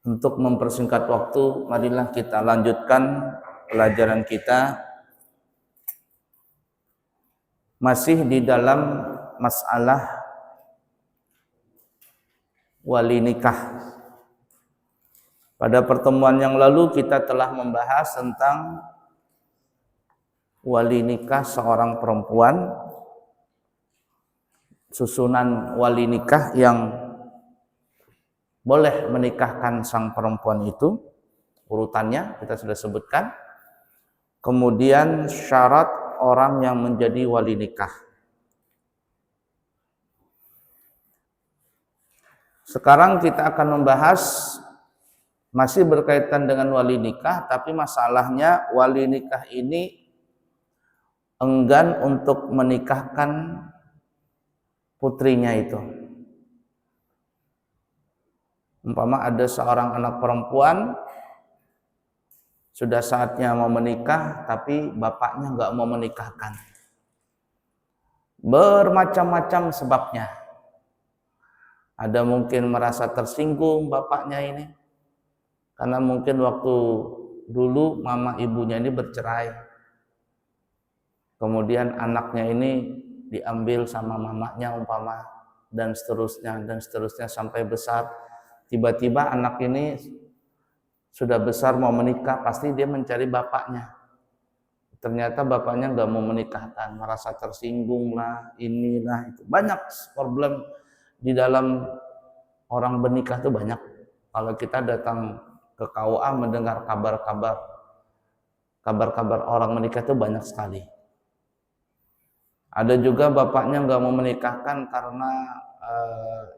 Untuk mempersingkat waktu, marilah kita lanjutkan pelajaran kita masih di dalam masalah wali nikah. Pada pertemuan yang lalu kita telah membahas tentang wali nikah seorang perempuan, susunan wali nikah yang boleh menikahkan sang perempuan itu, urutannya kita sudah sebutkan. Kemudian syarat orang yang menjadi wali nikah. Sekarang kita akan membahas masih berkaitan dengan wali nikah, tapi masalahnya wali nikah ini enggan untuk menikahkan putrinya itu. Umpama ada seorang anak perempuan sudah saatnya mau menikah, tapi bapaknya nggak mau menikahkan. Bermacam-macam sebabnya. Ada mungkin merasa tersinggung bapaknya ini, karena mungkin waktu dulu mama ibunya ini bercerai. Kemudian anaknya ini diambil sama mamanya umpama, dan seterusnya sampai besar. Tiba-tiba anak ini sudah besar mau menikah, pasti dia mencari bapaknya. Ternyata bapaknya nggak mau menikahkan, merasa tersinggung lah, inilah itu. Banyak problem di dalam orang bernikah itu banyak. Kalau kita datang ke KUA mendengar kabar-kabar orang menikah itu banyak sekali. Ada juga bapaknya nggak mau menikahkan karena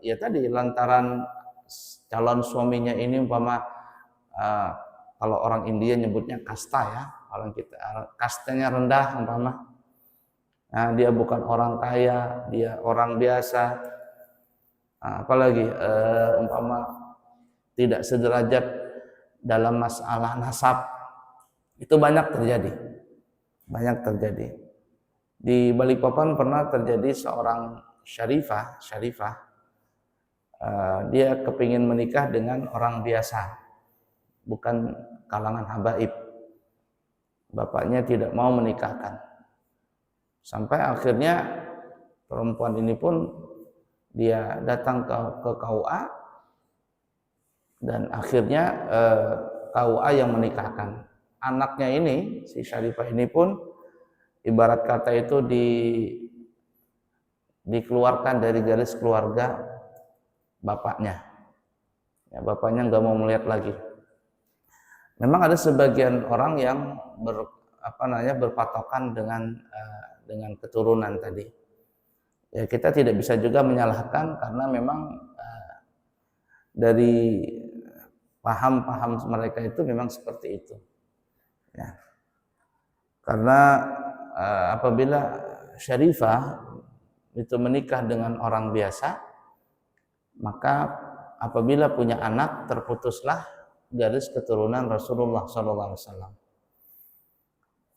ya tadi lantaran calon suaminya ini umpama kalau orang India nyebutnya kasta ya, kalau kita kastanya rendah umpama, nah, dia bukan orang kaya, dia orang biasa, apalagi umpama tidak sederajat dalam masalah nasab, itu banyak terjadi. Di Balikpapan pernah terjadi seorang syarifah, dia kepingin menikah dengan orang biasa, bukan kalangan habaib. Bapaknya tidak mau menikahkan. Sampai akhirnya perempuan ini pun dia datang ke KUA, dan akhirnya KUA yang menikahkan. Anaknya ini, si syarifah ini pun ibarat kata itu dikeluarkan dari garis keluarga bapaknya. Ya, bapaknya nggak mau melihat lagi. Memang ada sebagian orang yang berpatokan dengan keturunan tadi. Ya, kita tidak bisa juga menyalahkan karena memang dari paham mereka itu memang seperti itu. Ya. Karena apabila syarifah itu menikah dengan orang biasa, maka apabila punya anak terputuslah garis keturunan Rasulullah SAW.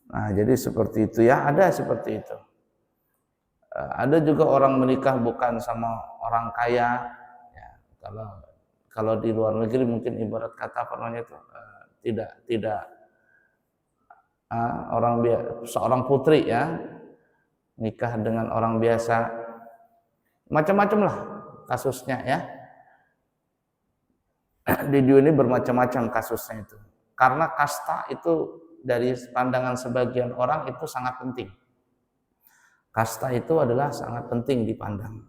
Nah, jadi seperti itu ya, ada seperti itu. Ada juga orang menikah bukan sama orang kaya. Ya, kalau di luar negeri mungkin ibarat kata apa namanya itu tidak seorang putri ya nikah dengan orang biasa, macam-macam lah kasusnya ya. Di dunia ini bermacam-macam kasusnya itu. Karena kasta itu dari pandangan sebagian orang itu sangat penting. Kasta itu adalah sangat penting dipandang.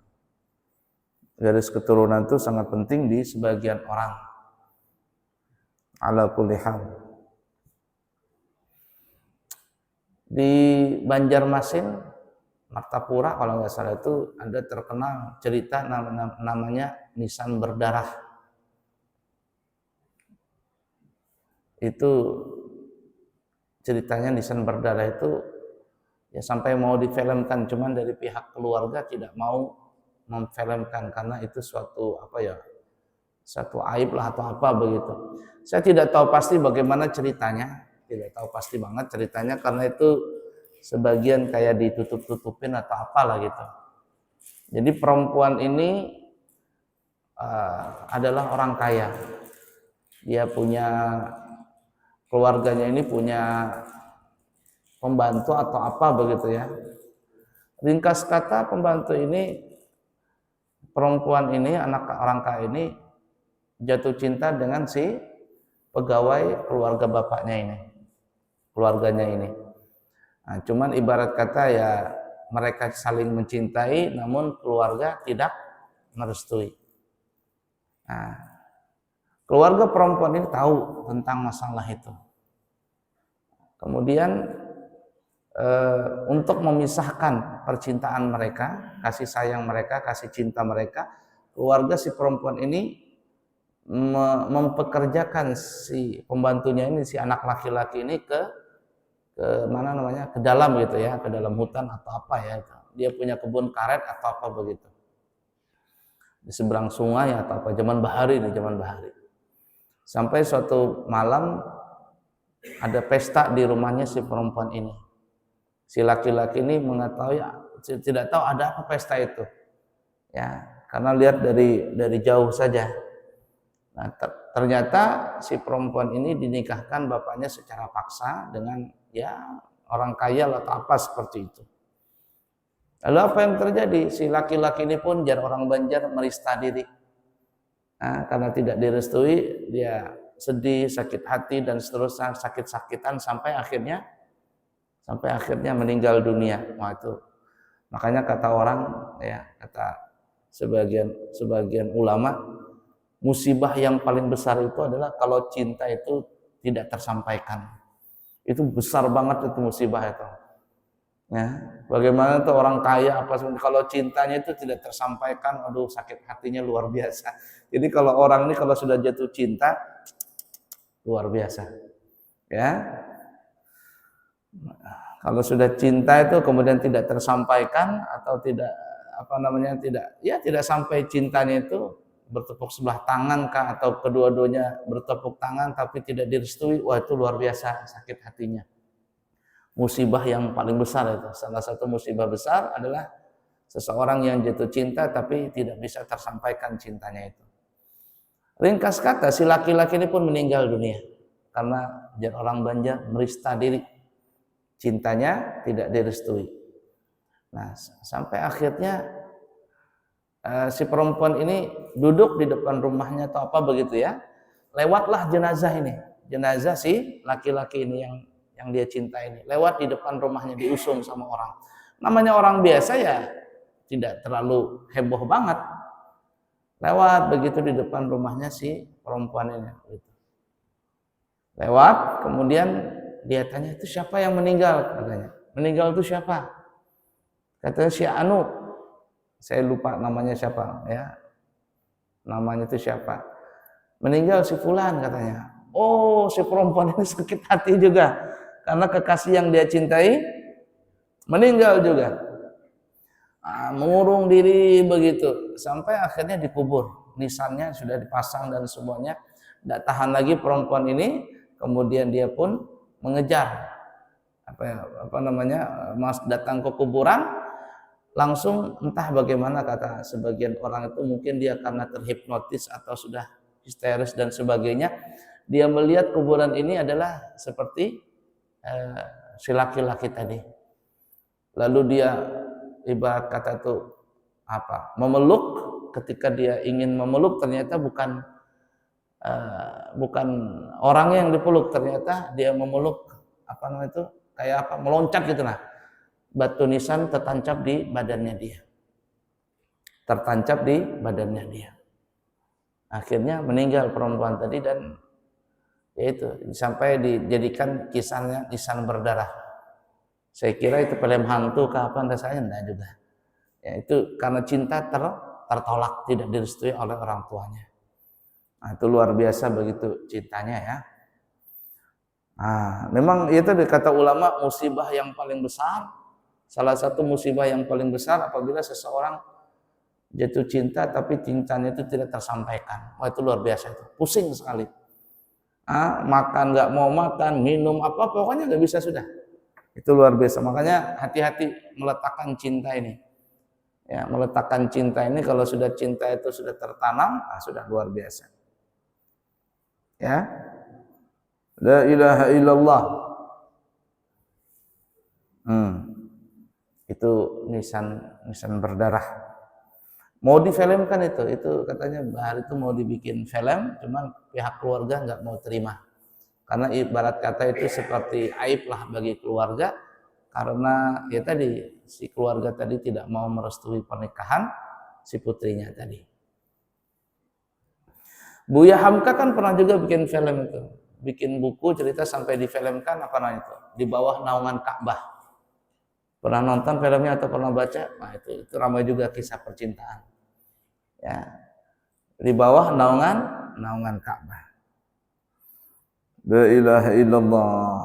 Garis keturunan itu sangat penting di sebagian orang. Ala kulli hal. Di Banjarmasin, Martapura kalau nggak salah itu ada terkenal cerita namanya nisan berdarah. Itu ceritanya nisan berdarah itu ya sampai mau difilmkan, cuman dari pihak keluarga tidak mau memfilmkan karena itu suatu satu aib lah atau apa begitu. Saya tidak tahu pasti bagaimana ceritanya, tidak tahu pasti banget ceritanya karena itu sebagian kayak ditutup-tutupin atau apalah gitu. Jadi perempuan ini adalah orang kaya. dia punya keluarganya ini punya pembantu atau apa begitu ya. Ringkas kata pembantu ini, perempuan ini, anak orang kaya ini jatuh cinta dengan si pegawai keluarga bapaknya ini, keluarganya ini. Nah, cuman ibarat kata ya mereka saling mencintai, namun keluarga tidak merestui. Nah, keluarga perempuan ini tahu tentang masalah itu. Kemudian untuk memisahkan percintaan mereka, kasih sayang mereka, kasih cinta mereka, keluarga si perempuan ini mempekerjakan si pembantunya ini, si anak laki-laki ini ke mana namanya, ke dalam gitu ya, ke dalam hutan atau apa ya, dia punya kebun karet atau apa begitu di seberang sungai atau apa, zaman bahari nih, zaman bahari. Sampai suatu malam ada pesta di rumahnya si perempuan ini. Si laki-laki ini mengetahui, tidak tahu ada apa pesta itu ya, karena lihat dari jauh saja. Nah, ternyata si perempuan ini dinikahkan bapaknya secara paksa dengan ya orang kaya atau apa seperti itu. Lalu apa yang terjadi? Si laki-laki ini pun jar orang Banjar merista diri. Nah, karena tidak direstui, dia sedih, sakit hati dan seterusnya, sakit-sakitan sampai akhirnya meninggal dunia. Wah, itu makanya kata orang ya, kata sebagian ulama, musibah yang paling besar itu adalah kalau cinta itu tidak tersampaikan. Itu besar banget itu musibah itu. Ya, bagaimana tuh orang kaya apa kalau cintanya itu tidak tersampaikan, aduh sakit hatinya luar biasa. Jadi kalau orang ini kalau sudah jatuh cinta luar biasa. Ya. Kalau sudah cinta itu kemudian tidak tersampaikan atau tidak tidak sampai cintanya itu bertepuk sebelah tangan kah atau kedua-duanya bertepuk tangan tapi tidak direstui, wah itu luar biasa sakit hatinya. Musibah yang paling besar itu, salah satu musibah besar adalah seseorang yang jatuh cinta tapi tidak bisa tersampaikan cintanya itu. Ringkas kata, si laki-laki ini pun meninggal dunia karena orang Banjar merista diri, cintanya tidak direstui. Nah, sampai akhirnya si perempuan ini duduk di depan rumahnya atau apa begitu ya, lewatlah jenazah ini, jenazah si laki-laki ini yang dia cinta ini, lewat di depan rumahnya, diusung sama orang. Namanya orang biasa ya tidak terlalu heboh banget, lewat begitu di depan rumahnya si perempuan ini, lewat, kemudian dia tanya, itu siapa yang meninggal? Katanya, meninggal itu siapa? Katanya si Anu, saya lupa namanya siapa ya, namanya itu siapa, meninggal si Fulan katanya. Oh, si perempuan ini sakit hati juga karena kekasih yang dia cintai meninggal juga. Mengurung diri begitu sampai akhirnya dikubur, nisannya sudah dipasang dan semuanya. Tidak tahan lagi perempuan ini, kemudian dia pun mengejar mas datang ke kuburan. Langsung entah bagaimana kata sebagian orang itu, mungkin dia karena terhipnotis atau sudah histeris dan sebagainya, dia melihat kuburan ini adalah seperti si laki-laki tadi. Lalu dia ibarat kata itu memeluk, ketika dia ingin memeluk ternyata bukan orangnya yang dipeluk, ternyata dia memeluk meloncat gitu lah. Batu nisan tertancap di badannya dia. Akhirnya meninggal perempuan tadi, dan yaitu sampai dijadikan kisahnya nisan berdarah. Saya kira itu film hantu kapan rasanya, enggak juga. Ya, itu karena cinta tertolak, tidak direstui oleh orang tuanya. Nah, itu luar biasa begitu cintanya ya. Nah, memang itu kata ulama musibah yang paling besar. Salah satu musibah yang paling besar apabila seseorang jatuh cinta tapi cintanya itu tidak tersampaikan. Wah, itu luar biasa, itu pusing sekali. Makan nggak mau makan, minum apa pokoknya nggak bisa sudah. Itu luar biasa. Makanya hati-hati meletakkan cinta ini. Ya, meletakkan cinta ini, kalau sudah cinta itu sudah tertanam, sudah luar biasa. Ya. La ilaha illallah. Itu nisan berdarah. Mau difilmkan itu katanya Bahar itu mau dibikin film, cuman pihak keluarga nggak mau terima. Karena ibarat kata itu seperti aib lah bagi keluarga, karena ya tadi si keluarga tadi tidak mau merestui pernikahan si putrinya tadi. Buya Hamka kan pernah juga bikin film itu, bikin buku cerita sampai difilmkan apa namanya itu, Di Bawah Naungan Ka'bah. Pernah nonton filmnya atau pernah baca? Nah itu ramai juga kisah percintaan. Ya, di bawah naungan Ka'bah. La ilaha illallah.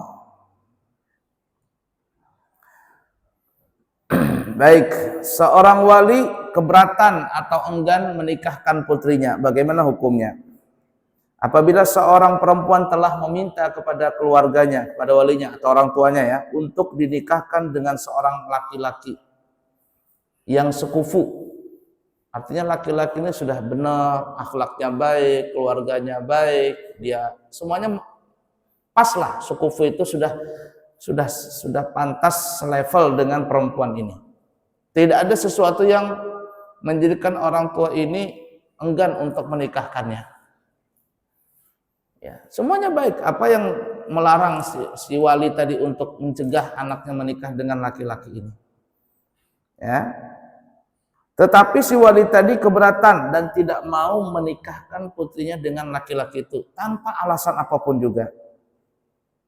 Baik, seorang wali keberatan atau enggan menikahkan putrinya, bagaimana hukumnya? Apabila seorang perempuan telah meminta kepada keluarganya, kepada walinya atau orang tuanya ya, untuk dinikahkan dengan seorang laki-laki yang sekufu. Artinya laki-laki ini sudah benar, akhlaknya baik, keluarganya baik, dia semuanya pas lah, sekufu itu sudah pantas selevel dengan perempuan ini. Tidak ada sesuatu yang menjadikan orang tua ini enggan untuk menikahkannya. Ya, semuanya baik. Apa yang melarang si wali tadi untuk mencegah anaknya menikah dengan laki-laki ini? Ya. Tetapi si wali tadi keberatan dan tidak mau menikahkan putrinya dengan laki-laki itu tanpa alasan apapun juga.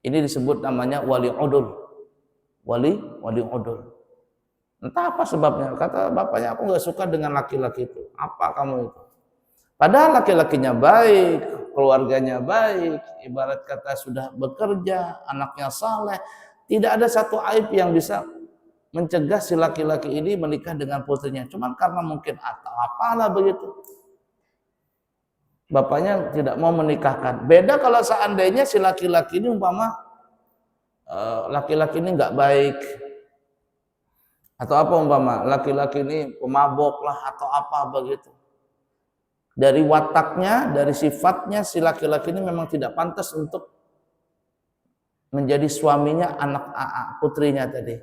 Ini disebut namanya wali udul. Wali udul. Entah apa sebabnya. Kata bapaknya, aku nggak suka dengan laki-laki itu. Apa kamu itu? Padahal laki-lakinya baik, keluarganya baik, ibarat kata sudah bekerja, anaknya saleh. Tidak ada satu aib yang bisa mencegah si laki-laki ini menikah dengan putrinya. Cuman karena mungkin atau apalah begitu, bapaknya tidak mau menikahkan. Beda kalau seandainya si laki-laki ini umpama laki-laki ini nggak baik, atau apa umpama laki-laki ini pemabok lah atau apa begitu. Dari wataknya, dari sifatnya si laki-laki ini memang tidak pantas untuk menjadi suaminya anak putrinya tadi.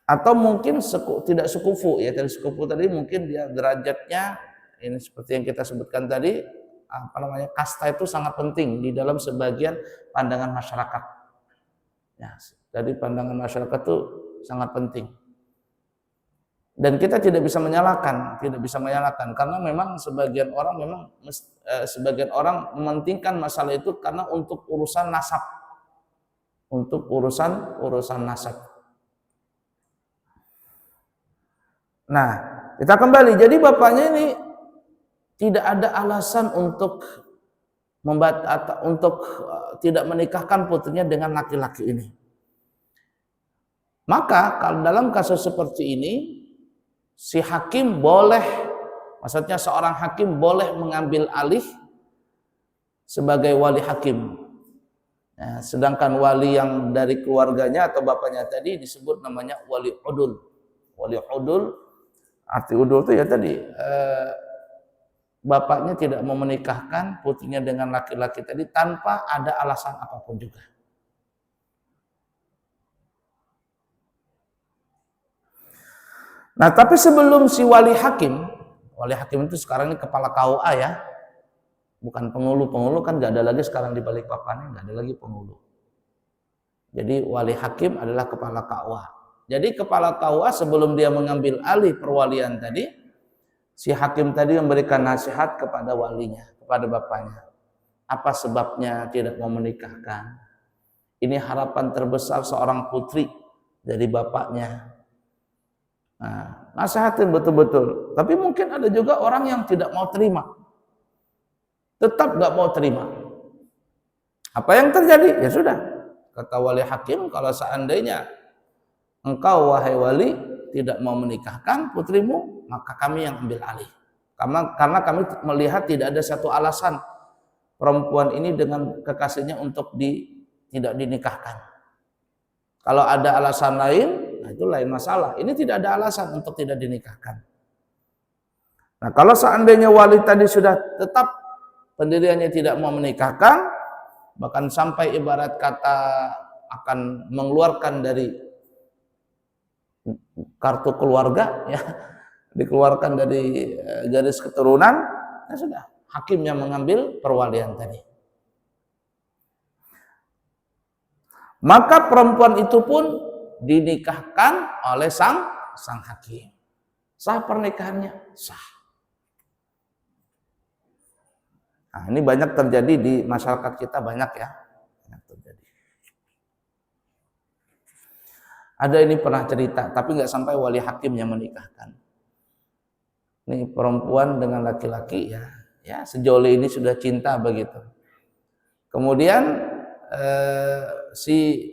Atau mungkin tidak sekufu ya, dari sekufu tadi mungkin dia derajatnya ini seperti yang kita sebutkan tadi, apa namanya, kasta itu sangat penting di dalam sebagian pandangan masyarakat. Ya, dari pandangan masyarakat itu sangat penting. Dan kita tidak bisa menyalahkan karena memang sebagian orang mementingkan masalah itu karena untuk urusan nasab. Untuk urusan nasab. Nah, kita kembali. Jadi bapaknya ini tidak ada alasan untuk tidak menikahkan putrinya dengan laki-laki ini. Maka kalau dalam kasus seperti ini, si hakim boleh, maksudnya seorang hakim boleh mengambil alih sebagai wali hakim. Nah, sedangkan wali yang dari keluarganya atau bapaknya tadi disebut namanya wali udul. Wali udul, arti udul itu ya tadi bapaknya tidak mau menikahkan putrinya dengan laki-laki tadi tanpa ada alasan apapun juga. Nah, tapi sebelum si wali hakim itu sekarang ini kepala KUA ya, bukan penghulu kan nggak ada lagi sekarang di Balikpapan, nggak ada lagi penghulu. Jadi wali hakim adalah kepala KUA. Jadi kepala KUA sebelum dia mengambil alih perwalian tadi, si hakim tadi memberikan nasihat kepada walinya, kepada bapaknya. Apa sebabnya tidak mau menikahkan? Ini harapan terbesar seorang putri dari bapaknya. Nah, nasihatin betul-betul. Tapi mungkin ada juga orang yang tidak mau terima. Tetap gak mau terima. Apa yang terjadi? Ya sudah. Kata wali hakim, kalau seandainya engkau wahai wali tidak mau menikahkan putrimu, maka kami yang ambil alih. Karena kami melihat tidak ada satu alasan perempuan ini dengan kekasihnya untuk tidak dinikahkan. Kalau ada alasan lain, nah itu lain masalah. Ini tidak ada alasan untuk tidak dinikahkan. Nah, kalau seandainya wali tadi sudah tetap pendiriannya tidak mau menikahkan, bahkan sampai ibarat kata akan mengeluarkan dari kartu keluarga, ya, dikeluarkan dari garis keturunan, ya sudah, hakimnya mengambil perwalian tadi. Maka perempuan itu pun dinikahkan oleh sang hakim. Sah pernikahannya? Sah. Nah, ini banyak terjadi di masyarakat kita, banyak ya. Banyak terjadi. Ada ini pernah cerita, tapi nggak sampai wali hakim yang menikahkan. Ini perempuan dengan laki-laki, ya sejauh ini sudah cinta begitu. Kemudian si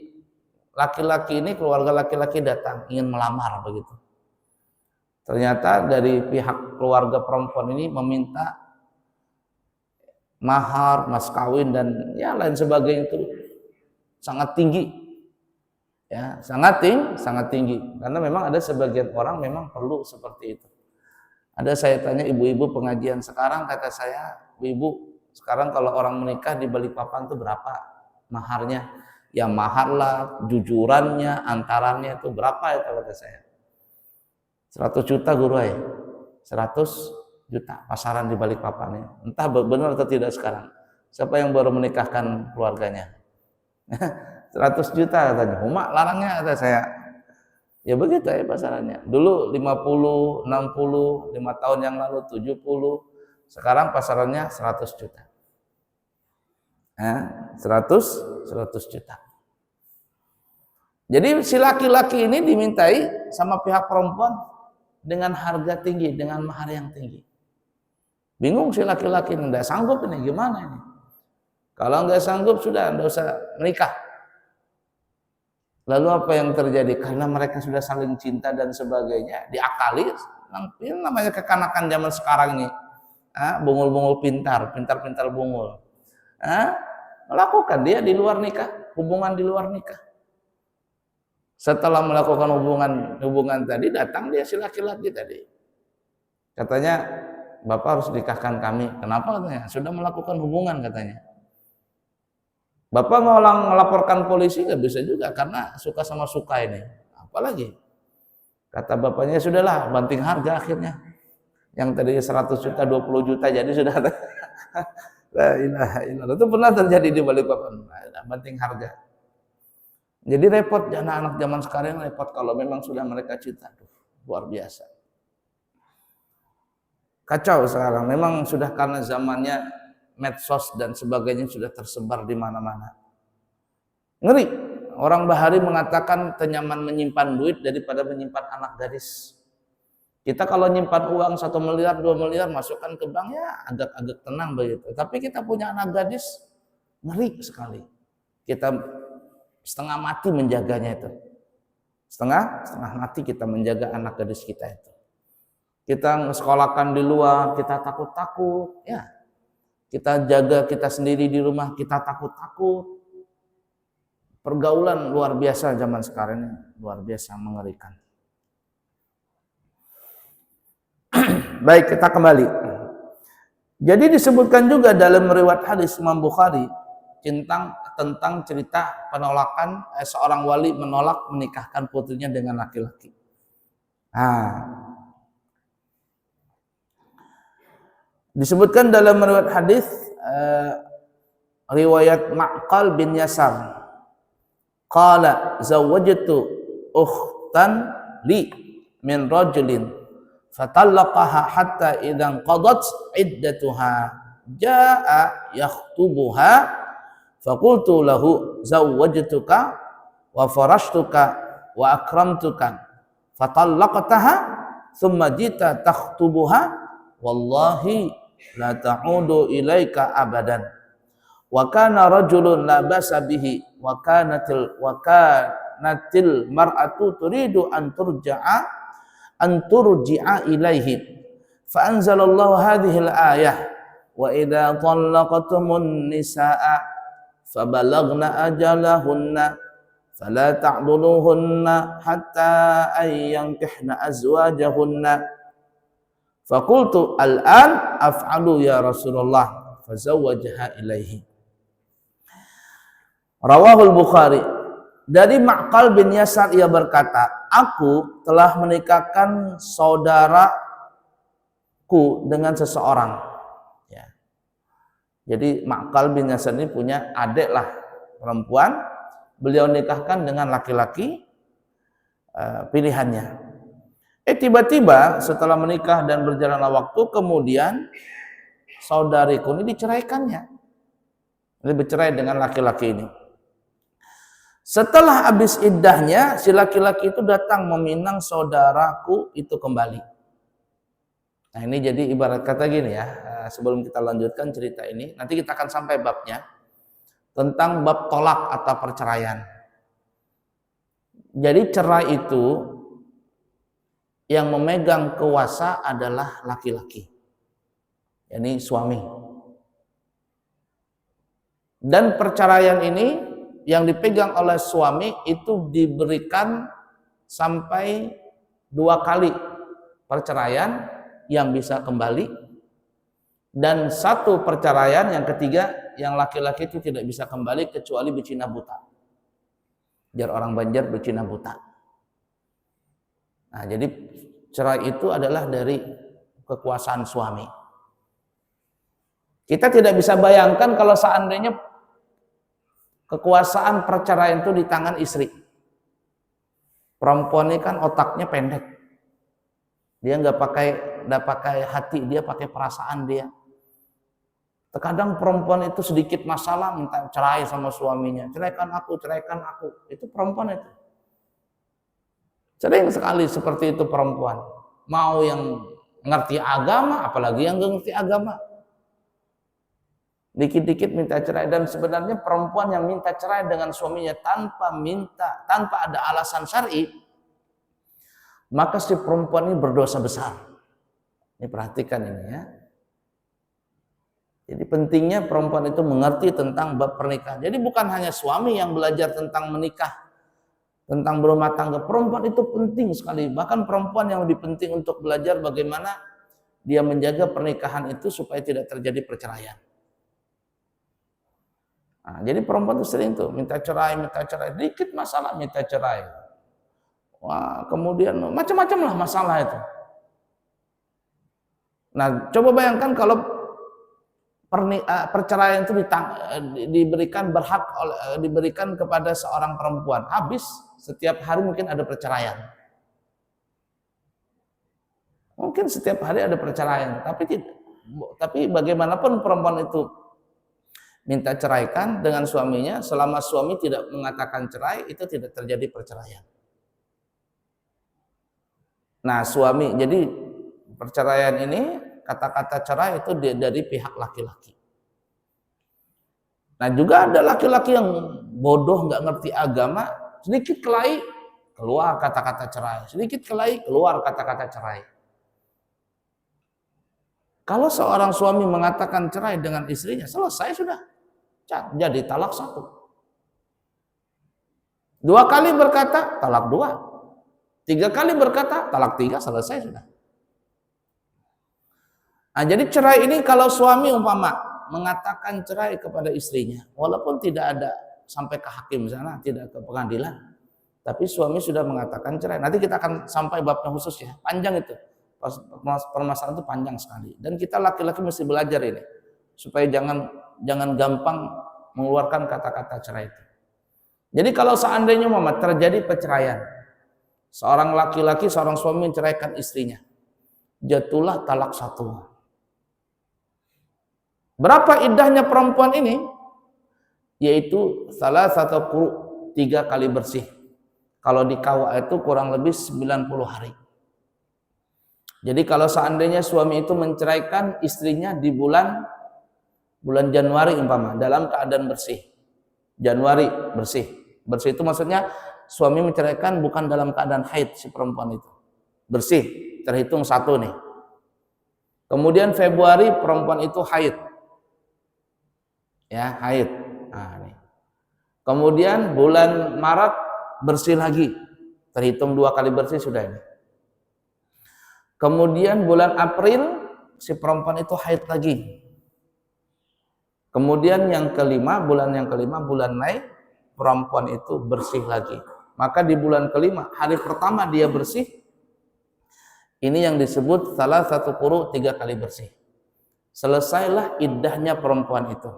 laki-laki ini, keluarga laki-laki datang ingin melamar begitu. Ternyata dari pihak keluarga perempuan ini meminta mahar, mas kawin dan ya lain sebagainya itu sangat tinggi. Ya, sangat tinggi. Karena memang ada sebagian orang memang perlu seperti itu. Ada saya tanya ibu-ibu pengajian sekarang, kata saya, ibu sekarang kalau orang menikah di Balikpapan itu berapa maharnya? Ya mahar lah, jujurannya, antarannya itu berapa itu kata saya. 100 juta guru ya. 100 juta pasaran di Balikpapan ya. Entah benar atau tidak sekarang. Siapa yang baru menikahkan keluarganya? 100 juta katanya. Mak larangnya kata saya. Ya begitu ya pasarannya. Dulu 50, 60, 5 tahun yang lalu 70. Sekarang pasarannya 100 juta. 100 juta. Jadi si laki-laki ini dimintai sama pihak perempuan dengan harga tinggi, dengan mahar yang tinggi. Bingung si laki-laki ini, nggak sanggup ini, gimana ini? Kalau nggak sanggup sudah, nggak usah menikah. Lalu apa yang terjadi? Karena mereka sudah saling cinta dan sebagainya, diakali. Ini namanya kekanakan zaman sekarang ini. Bungul-bungul pintar bungul. Melakukan dia di luar nikah, hubungan di luar nikah. Setelah melakukan hubungan tadi, datang dia si laki-laki tadi. Katanya, Bapak harus nikahkan kami. Kenapa katanya? Sudah melakukan hubungan katanya. Bapak melaporkan polisi nggak bisa juga karena suka sama suka ini. Apalagi kata bapaknya, sudahlah banting harga akhirnya. Yang tadinya 100 juta 20 juta jadi sudah. La ilaha illallah. Itu pernah terjadi di Balikpapan. Banting harga. Jadi repot anak-anak zaman sekarang, repot kalau memang sudah mereka cinta. Luar biasa. Kacau sekarang. Memang sudah karena zamannya medsos dan sebagainya sudah tersebar di mana-mana. Ngeri. Orang Bahari mengatakan tenyaman menyimpan duit daripada menyimpan anak gadis. Kita kalau nyimpan uang 1 miliar, 2 miliar masukkan ke bank ya agak-agak tenang begitu. Tapi kita punya anak gadis, ngeri sekali. Kita setengah mati menjaganya itu. Setengah mati kita menjaga anak gadis kita itu. Kita sekolahkan di luar, kita takut-takut, ya. Kita jaga kita sendiri di rumah, kita takut-takut. Pergaulan luar biasa zaman sekarang ini, luar biasa mengerikan. Baik, kita kembali. Jadi disebutkan juga dalam riwayat hadis Imam Bukhari tentang cerita penolakan seorang wali menolak menikahkan putrinya dengan laki-laki. Disebutkan dalam riwayat hadis riwayat Ma'qal bin Yasar. Qala zawwajtu ukhtan li min rajulin fatallaqaha hatta idzan qadat iddatuha jaa yakhtubuha faqultu lahu zawwajtuka wa farashtuka wa akramtuka fatallaqtaha thumma jita takhtubuha wallahi la ta'udu ilaika abadan wa kana rajulun la basa bihi wa kanatil mar'atu turidu an turji'a ilaihi fa anzalallahu hadhihi al-ayah wa idza talaqtumun nisaa fabalaghna ajalahunna fala ta'dhuluhunna hatta ay yankihna azwajahunna faqultu al-an af'alu ya Rasulullah fazawwajaha ilaihi. Rawahul Bukhari. Dari Ma'qal bin Yasar ia berkata, aku telah menikahkan saudaraku dengan seseorang. Ya. Jadi Ma'qal bin Yasar ini punya adik lah perempuan. Beliau nikahkan dengan laki-laki pilihannya. Tiba-tiba setelah menikah dan berjalanlah waktu, kemudian saudariku ini diceraikannya. Ini bercerai dengan laki-laki ini. Setelah habis iddahnya, si laki-laki itu datang meminang saudaraku itu kembali. Nah ini jadi ibarat kata gini ya, sebelum kita lanjutkan cerita ini, nanti kita akan sampai babnya, tentang bab tolak atau perceraian. Jadi cerai itu, yang memegang kuasa adalah laki-laki, yakni suami. Dan perceraian ini yang dipegang oleh suami itu diberikan sampai 2 kali perceraian yang bisa kembali, dan 1 perceraian yang ketiga yang laki-laki itu tidak bisa kembali kecuali berzina buta. Biar orang Banjar berzina buta. Nah, jadi cerai itu adalah dari kekuasaan suami. Kita tidak bisa bayangkan kalau seandainya kekuasaan perceraian itu di tangan istri. Perempuan ini kan otaknya pendek. Dia nggak pakai hati, dia pakai perasaan dia. Terkadang perempuan itu sedikit masalah minta cerai sama suaminya. Ceraikan aku, ceraikan aku. Itu perempuan itu. Sering sekali seperti itu perempuan. Mau yang ngerti agama, apalagi yang nggak ngerti agama. Dikit-dikit minta cerai, dan sebenarnya perempuan yang minta cerai dengan suaminya tanpa ada alasan syar'i, maka si perempuan ini berdosa besar. Ini perhatikan ini ya. Jadi pentingnya perempuan itu mengerti tentang bab pernikahan. Jadi bukan hanya suami yang belajar tentang menikah, tentang berumah tangga. Perempuan itu penting sekali. Bahkan perempuan yang lebih penting untuk belajar bagaimana dia menjaga pernikahan itu supaya tidak terjadi perceraian. Nah, jadi perempuan itu sering tuh minta cerai, dikit masalah minta cerai. Wah, kemudian macam-macam lah masalah itu. Nah, coba bayangkan kalau perceraian itu diberikan kepada seorang perempuan, habis setiap hari mungkin ada perceraian. Mungkin setiap hari ada perceraian, tapi bagaimanapun perempuan itu minta ceraikan dengan suaminya, selama suami tidak mengatakan cerai, itu tidak terjadi perceraian. Nah, jadi perceraian ini, kata-kata cerai itu dari pihak laki-laki. Nah, juga ada laki-laki yang bodoh, nggak ngerti agama, sedikit kelahi, keluar kata-kata cerai. Sedikit kelahi, keluar kata-kata cerai. Kalau seorang suami mengatakan cerai dengan istrinya, selesai sudah. Jadi talak 1. 2 kali berkata, talak 2. 3 kali berkata, talak 3, selesai sudah. Nah, jadi cerai ini kalau suami umpama mengatakan cerai kepada istrinya, walaupun tidak ada sampai ke hakim sana, tidak ke pengadilan, tapi suami sudah mengatakan cerai. Nanti kita akan sampai babnya khusus ya, panjang itu. Permasalahan itu panjang sekali. Dan kita laki-laki mesti belajar ini, supaya jangan gampang mengeluarkan kata-kata cerai itu. Jadi kalau seandainya terjadi perceraian, seorang laki-laki, seorang suami menceraikan istrinya, jatuhlah talak 1. Berapa iddahnya perempuan ini? Yaitu salah satu quru, 3 kali bersih. Kalau di KUA itu kurang lebih 90 hari. Jadi kalau seandainya suami itu menceraikan istrinya di bulan Januari umpama, dalam keadaan bersih. Januari bersih. Bersih itu maksudnya suami menceraikan bukan dalam keadaan haid si perempuan itu. Bersih, terhitung 1 nih. Kemudian Februari perempuan itu haid. Ya, haid. Nah, nih. Kemudian bulan Maret bersih lagi. Terhitung 2 kali bersih sudah ini. Kemudian bulan April si perempuan itu haid lagi. Kemudian yang kelima, bulan Mei, perempuan itu bersih lagi. Maka di bulan kelima, hari pertama dia bersih, ini yang disebut salah satu quru, 3 kali bersih. Selesailah iddahnya perempuan itu.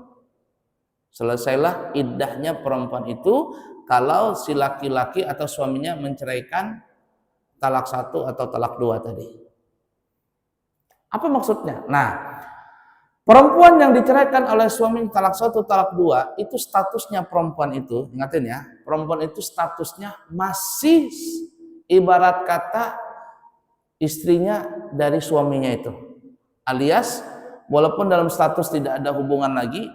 Selesailah iddahnya perempuan itu kalau si laki-laki atau suaminya menceraikan talak 1 atau talak 2 tadi. Apa maksudnya? Nah, perempuan yang diceraikan oleh suami talak 1, talak 2, itu statusnya perempuan itu, ingatin ya, perempuan itu statusnya masih ibarat kata istrinya dari suaminya itu. Alias, walaupun dalam status tidak ada hubungan lagi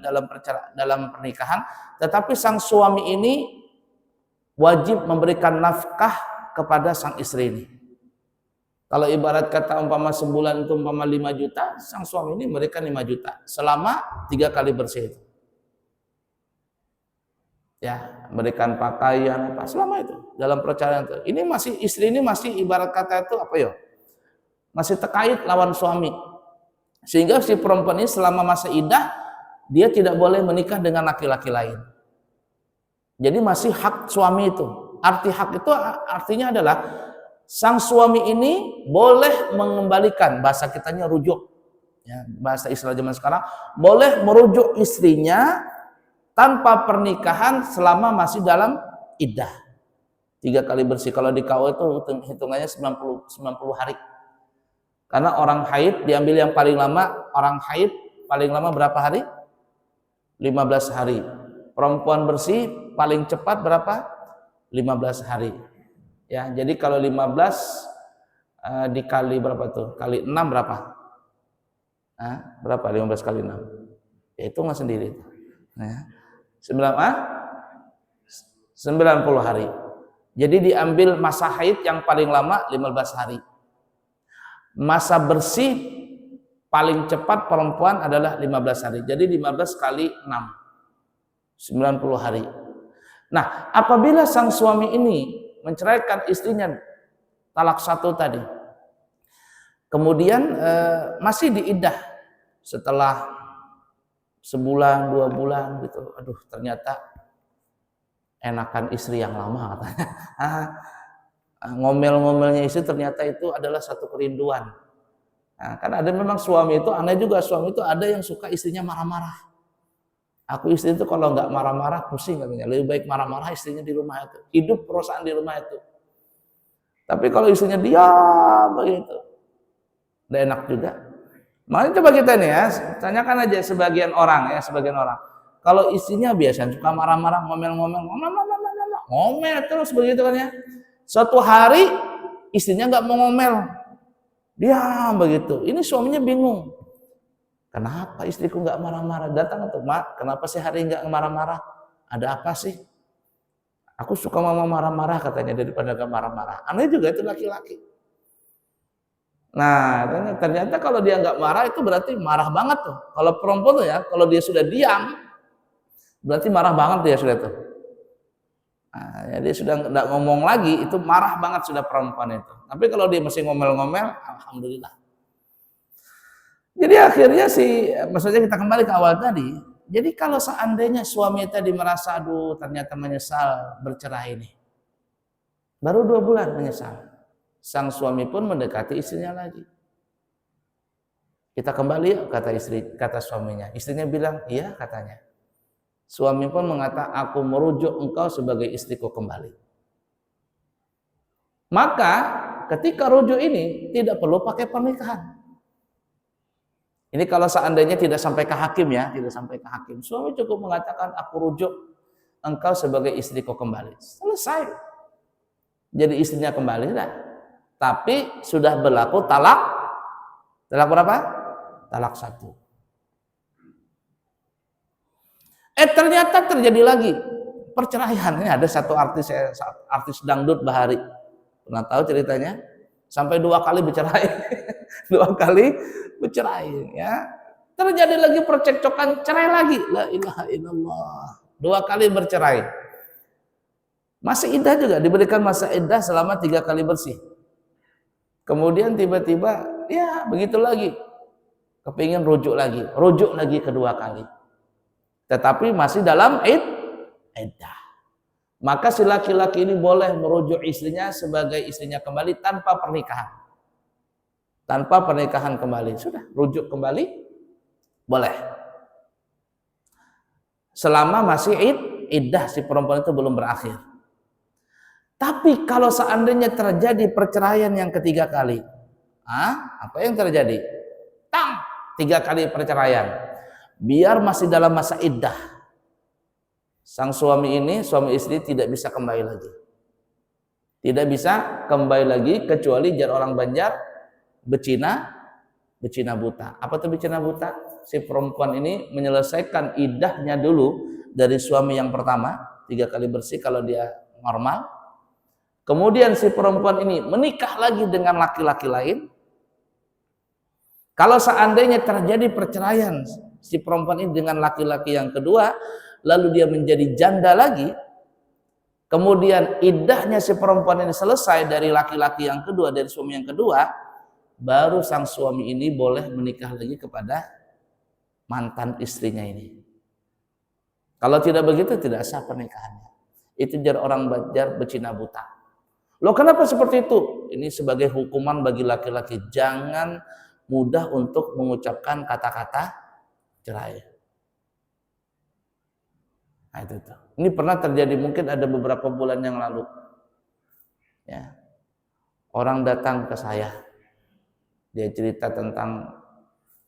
dalam pernikahan, tetapi sang suami ini wajib memberikan nafkah kepada sang istri ini. Kalau ibarat kata umpama sebulan itu umpama 5 juta, sang suami ini memberikan 5 juta selama 3 kali bersih itu. Ya, memberikan pakaian apa selama itu dalam perceraian itu. Ini masih istri ini masih ibarat kata itu apa ya? Masih terkait lawan suami. Sehingga si perempuan ini selama masa iddah dia tidak boleh menikah dengan laki-laki lain. Jadi masih hak suami itu. Arti hak itu artinya adalah sang suami ini boleh mengembalikan, bahasa kitanya rujuk, ya, bahasa istilah zaman sekarang, boleh merujuk istrinya tanpa pernikahan selama masih dalam iddah. 3 kali bersih. Kalau di KUA itu hitungannya 90 hari. Karena orang haid diambil yang paling lama, orang haid paling lama berapa hari? 15 hari. Perempuan bersih paling cepat berapa? 15 hari. Ya, jadi kalau 15 dikali berapa tuh? Kali 6 berapa? Berapa 15 kali 6? Ya, hitung sendiri. Nah, 90 hari. Jadi diambil masa haid yang paling lama 15 hari. Masa bersih paling cepat perempuan adalah 15 hari. Jadi 15 kali 6. 90 hari. Nah, apabila sang suami ini menceraikan istrinya talak 1 tadi, kemudian masih diiddah setelah sebulan 2 bulan gitu, aduh ternyata enakan istri yang lama katanya. Ngomel-ngomelnya istri ternyata itu adalah satu kerinduan. Nah, kan ada memang suami itu aneh juga, suami itu ada yang suka istrinya marah-marah. Aku istri itu kalau nggak marah-marah pusing katanya. Lebih baik marah-marah istrinya di rumah itu. Hidup perusahaan di rumah itu. Tapi kalau istrinya diam begitu, udah enak juga. Makanya coba kita nih ya, tanyakan aja sebagian orang. Kalau istrinya biasa suka marah-marah, ngomel terus begitu kan ya. Suatu hari istrinya nggak mau ngomel, diam begitu. Ini suaminya bingung. Kenapa istriku nggak marah-marah? Datang tuh, Mak, kenapa sih hari nggak marah-marah? Ada apa sih? Aku suka mama marah-marah katanya daripada nggak marah-marah. Aneh juga itu laki-laki. Nah, ternyata kalau dia nggak marah itu berarti marah banget tuh. Kalau perempuan tuh ya, kalau dia sudah diam, berarti marah banget dia sudah tuh. Nah, ya dia sudah nggak ngomong lagi, itu marah banget sudah perempuan itu. Tapi kalau dia masih ngomel-ngomel, alhamdulillah. Jadi akhirnya maksudnya kita kembali ke awal tadi. Jadi kalau seandainya suami tadi merasa aduh ternyata menyesal bercerai ini, baru 2 bulan menyesal, sang suami pun mendekati istrinya lagi. Kita kembali ya, kata suaminya. Istrinya bilang iya katanya. Suami pun mengatakan aku merujuk engkau sebagai istriku kembali. Maka ketika rujuk ini tidak perlu pakai pernikahan. Ini kalau seandainya tidak sampai ke hakim ya, tidak sampai ke hakim. Suami cukup mengatakan aku rujuk engkau sebagai istriku kembali. Selesai. Jadi istrinya kembali dah. Tapi sudah berlaku talak berapa? Talak 1. Ternyata terjadi lagi perceraian. Ini ada satu artis dangdut Bahari. Pernah tahu ceritanya? Sampai 2 kali bercerai. 2 kali bercerai ya. Terjadi lagi percekcokan, cerai lagi. La ilaha illallah. 2 kali bercerai. Masih iddah juga, diberikan masa iddah selama 3 kali bersih. Kemudian tiba-tiba ya begitu lagi. Kepingin rujuk lagi kedua kali. tetapi masih dalam iddah. Maka si laki-laki ini boleh merujuk istrinya sebagai istrinya kembali tanpa pernikahan. Tanpa pernikahan kembali. Sudah, rujuk kembali boleh. Selama masih iddah, si perempuan itu belum berakhir. Tapi kalau seandainya terjadi perceraian yang ketiga kali, apa yang terjadi? 3 kali perceraian. Biar masih dalam masa iddah, sang suami ini, suami istri tidak bisa kembali lagi. Tidak bisa kembali lagi kecuali jar orang Banjar becina buta. Apa tuh becina buta? Si perempuan ini menyelesaikan iddahnya dulu dari suami yang pertama, 3 kali bersih kalau dia normal. Kemudian si perempuan ini menikah lagi dengan laki-laki lain. Kalau seandainya terjadi perceraian si perempuan ini dengan laki-laki yang kedua, lalu dia menjadi janda lagi, kemudian iddahnya si perempuan ini selesai dari laki-laki yang kedua, dari suami yang kedua, baru sang suami ini boleh menikah lagi kepada mantan istrinya ini. Kalau tidak begitu, tidak sah pernikahannya. Itu jar orang Banjar becina buta. Loh, kenapa seperti itu? Ini sebagai hukuman bagi laki-laki. Jangan mudah untuk mengucapkan kata-kata cerai. Nah, itu tuh. Ini pernah terjadi, mungkin ada beberapa bulan yang lalu. Ya. Orang datang ke saya. Dia cerita tentang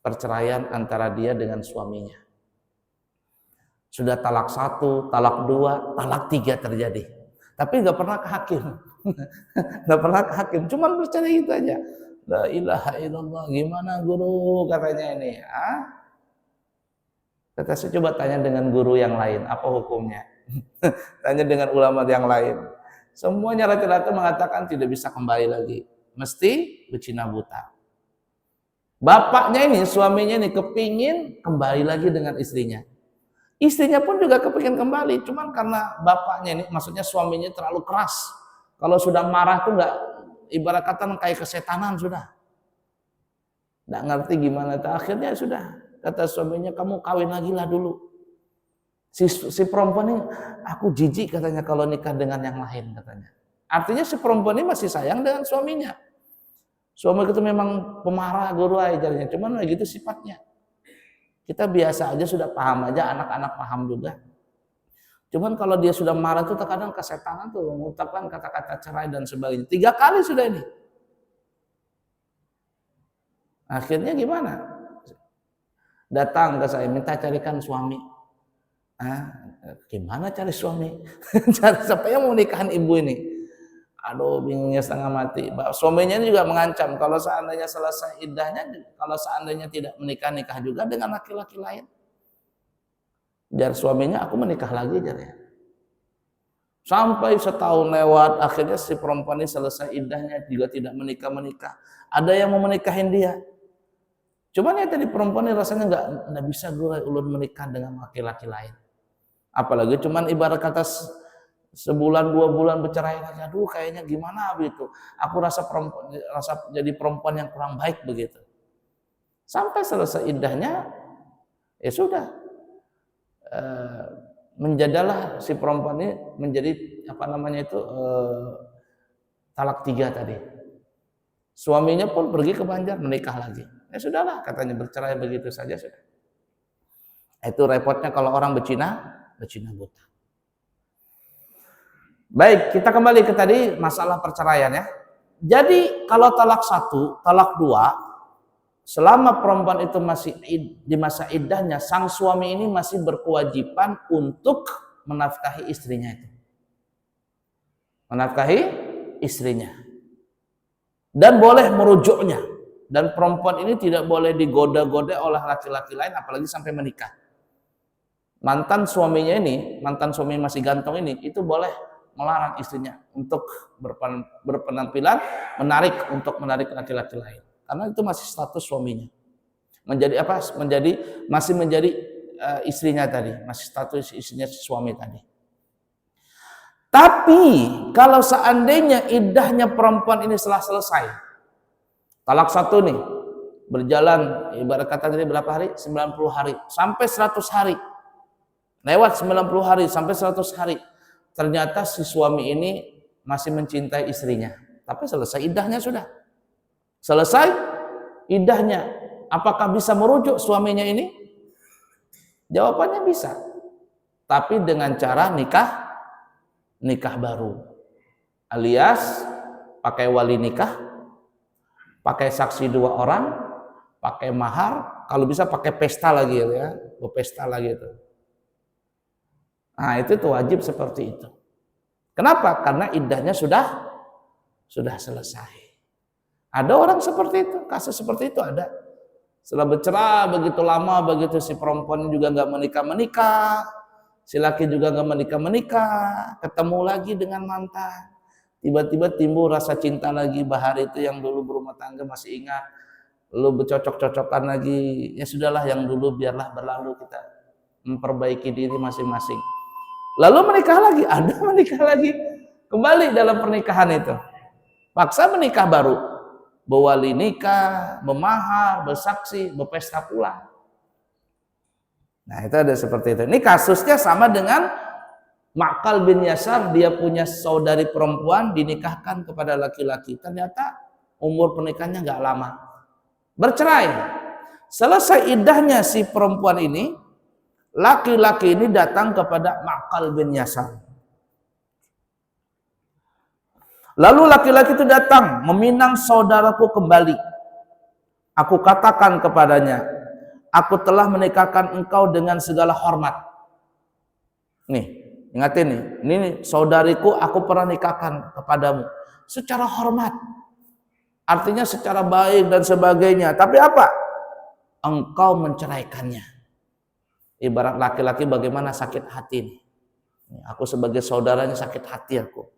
perceraian antara dia dengan suaminya. Sudah talak 1, talak 2, talak 3 terjadi. Tapi nggak pernah ke hakim. Nggak pernah ke hakim, cuman bercerai itu aja. La ilaha illallah, gimana guru katanya ini? Kata saya, coba tanya dengan guru yang lain, apa hukumnya? Tanya dengan ulama yang lain. Semuanya rata-rata mengatakan tidak bisa kembali lagi, mesti becina buta. Bapaknya ini, suaminya ini kepingin kembali lagi dengan istrinya. Istrinya pun juga kepingin kembali, cuman karena bapaknya ini, maksudnya suaminya terlalu keras. Kalau sudah marah tuh nggak, ibarat kata kayak kesetanan sudah. Nggak ngerti gimana. Akhirnya sudah, kata suaminya, kamu kawin lagi lah dulu. Si perempuan ini, aku jijik katanya kalau nikah dengan yang lain katanya. Artinya si perempuan ini masih sayang dengan suaminya. Suami itu memang pemarah guru ajarnya, cuman begitu sifatnya. Kita biasa aja sudah paham aja, anak-anak paham juga. Cuman kalau dia sudah marah tuh terkadang kesetanan tuh mengucapkan kata-kata cerai dan sebagainya. 3 kali sudah ini. Akhirnya gimana? Datang ke saya, minta carikan suami. Gimana cari suami? Cari siapa yang mau nikahin ibu ini? Aduh, bingungnya setengah mati. Suaminya juga mengancam kalau seandainya selesai iddahnya, kalau seandainya tidak menikah, nikah juga dengan laki-laki lain. Jar suaminya, aku menikah lagi jar ya. Sampai setahun lewat, akhirnya si perempuan ini selesai iddahnya juga tidak menikah. Ada yang mau menikahin dia. Cuman ya tadi perempuan ini rasanya nggak bisa gue ulun menikah dengan laki-laki lain. Apalagi cuman ibarat kata sebulan 2 bulan bercerai aja, aduh kayaknya gimana begitu. Aku rasa jadi perempuan yang kurang baik begitu. Sampai selesai iddahnya, ya sudah. Menjadilah si perempuan ini menjadi talak 3 tadi. Suaminya pun pergi ke Banjar menikah lagi. Ya sudahlah, katanya bercerai begitu saja sudah. Itu repotnya kalau orang becina buta. Baik, kita kembali ke tadi masalah perceraian ya. Jadi kalau talak 1, talak 2, selama perempuan itu masih di masa iddahnya, sang suami ini masih berkewajiban untuk menafkahi istrinya itu. Menafkahi istrinya. Dan boleh merujuknya. Dan perempuan ini tidak boleh digoda-goda oleh laki-laki lain, apalagi sampai menikah. Mantan suami masih ganteng ini, itu boleh melarang istrinya untuk berpenampilan menarik laki-laki lain. Karena itu masih status suaminya. Masih menjadi istrinya tadi, masih status istrinya suami tadi. Tapi kalau seandainya iddahnya perempuan ini setelah selesai, talak 1 nih, berjalan ibarat kata tadi berapa hari? 90 hari sampai 100 hari. Lewat 90 hari sampai 100 hari. Ternyata si suami ini masih mencintai istrinya. Tapi selesai iddahnya sudah. Selesai iddahnya. Apakah bisa merujuk suaminya ini? Jawabannya bisa. Tapi dengan cara nikah baru. Alias pakai wali nikah, pakai saksi 2 orang, pakai mahar, kalau bisa pakai pesta lagi ya, berpesta lagi itu. Nah, itu tuh wajib seperti itu. Kenapa? Karena iddahnya sudah selesai. Ada orang seperti itu, kasus seperti itu ada. Setelah bercerai begitu lama, begitu si perempuan juga nggak menikah, si laki juga nggak menikah, ketemu lagi dengan mantan. Tiba-tiba timbul rasa cinta lagi, bahar itu yang dulu berumah tangga masih ingat. Lalu bercocok-cocokan lagi, ya sudahlah yang dulu biarlah berlalu, kita memperbaiki diri masing-masing. Lalu menikah lagi, ada menikah lagi, kembali dalam pernikahan itu. Paksa menikah baru, berwali nikah, memahar, bersaksi, berpesta pula. Nah itu ada seperti itu. Ini kasusnya sama dengan Ma'qal bin Yasar, dia punya saudari perempuan dinikahkan kepada laki-laki. Ternyata umur pernikahannya nggak lama. Bercerai. Selesai iddahnya si perempuan ini, laki-laki ini datang kepada Ma'qal bin Yasar. Lalu laki-laki itu datang, meminang saudaraku kembali. Aku katakan kepadanya, aku telah menikahkan engkau dengan segala hormat. Nih. Ingatin nih, ini saudariku aku pernah nikahkan kepadamu secara hormat. Artinya secara baik dan sebagainya. Tapi apa? Engkau menceraikannya. Ibarat laki-laki bagaimana sakit hati nih. Aku sebagai saudaranya sakit hati aku.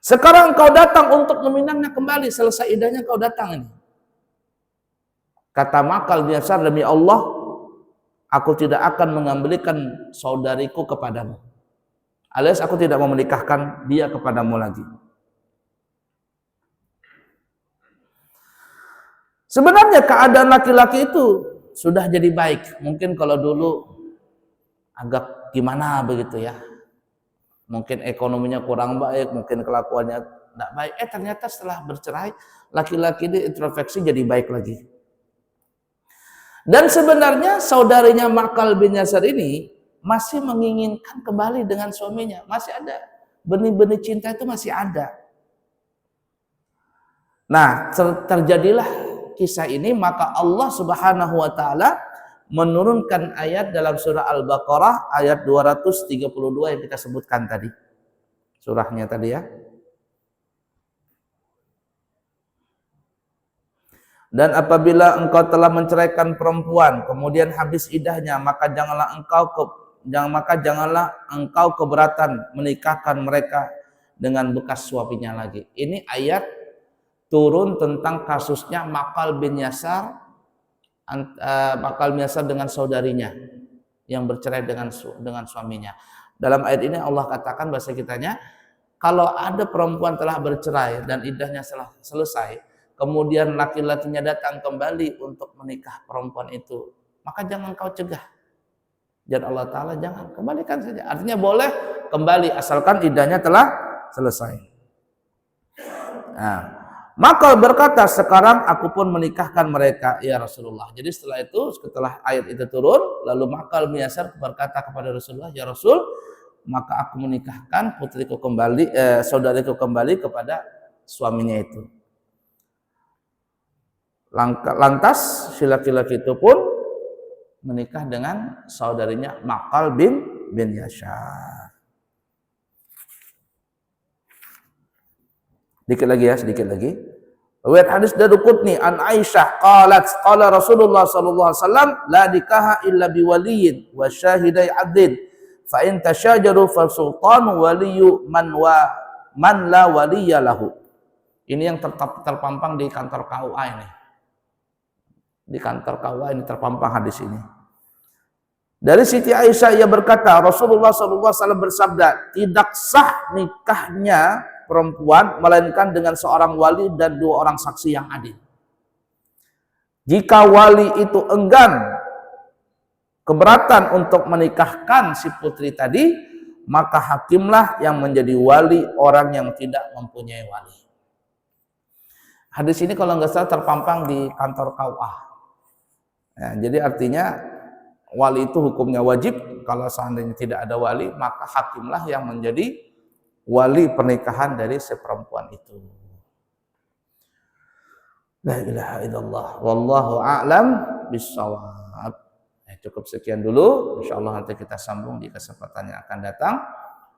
Sekarang engkau datang untuk meminangnya kembali. Selesai iddahnya engkau datang ini. Kata Ma'qal bin Yasar, demi Allah, aku tidak akan mengembalikan saudariku kepadamu. Alias aku tidak mau menikahkan dia kepadamu lagi. Sebenarnya keadaan laki-laki itu sudah jadi baik. Mungkin kalau dulu agak gimana begitu ya. Mungkin ekonominya kurang baik, mungkin kelakuannya tidak baik. Ternyata setelah bercerai, laki-laki ini introspeksi jadi baik lagi. Dan sebenarnya saudarinya Ma'qal bin Yasar ini masih menginginkan kembali dengan suaminya, masih ada benih-benih cinta itu masih ada. Nah, terjadilah kisah ini, maka Allah Subhanahu wa taala menurunkan ayat dalam surah Al-Baqarah ayat 232 yang kita sebutkan tadi. Surahnya tadi ya. Dan apabila engkau telah menceraikan perempuan, kemudian habis iddahnya, maka janganlah engkau keberatan menikahkan mereka dengan bekas suaminya lagi. Ini ayat turun tentang kasusnya Ma'qal bin Yasar dengan saudarinya yang bercerai dengan suaminya. Dalam ayat ini Allah katakan bahasa kitanya, kalau ada perempuan telah bercerai dan iddahnya selesai, kemudian laki-lakinya datang kembali untuk menikah perempuan itu, maka jangan kau cegah. Dan Allah Ta'ala jangan, kembalikan saja. Artinya boleh kembali asalkan iddahnya telah selesai. Nah, Ma'qal berkata, sekarang aku pun menikahkan mereka ya Rasulullah. Jadi setelah ayat itu turun, lalu Ma'qal bin Yasar berkata kepada Rasulullah, ya Rasul, maka aku menikahkan putriku kembali, saudariku kembali kepada suaminya itu. Lantas si laki-laki itu pun menikah dengan saudarinya Ma'qal bin Yasar. Sedikit lagi. Riwayat hadis Daruqutni an Aisyah qalat qala Rasulullah sallallahu alaihi wasallam la nikaha illa biwaliyin wa syahidai adlin fa in tasyajaru fa sultanu waliyyu man la waliyya lahu. Ini yang terpampang di kantor KUA ini. Di kantor KUA ini terpampang hadis ini. Dari Siti Aisyah ia berkata, Rasulullah SAW bersabda, tidak sah nikahnya perempuan melainkan dengan seorang wali dan 2 orang saksi yang adil. Jika wali itu enggan keberatan untuk menikahkan si putri tadi, maka hakimlah yang menjadi wali orang yang tidak mempunyai wali. Hadis ini kalau nggak salah terpampang di kantor KUA. Ya, jadi artinya wali itu hukumnya wajib. Kalau seandainya tidak ada wali, maka hakimlah yang menjadi wali pernikahan dari si perempuan itu. La ilaha illallah. Wallahu a'lam bishawab. Cukup sekian dulu. Insyaallah nanti kita sambung di kesempatan yang akan datang.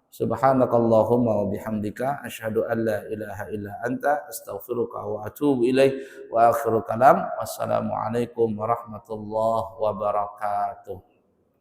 Subhanakallahumma wa bihamdika asyhadu an la ilaha illa anta astaghfiruka wa atubu ilaik. Wa akhiru kalam. Wassalamualaikum warahmatullahi wabarakatuh.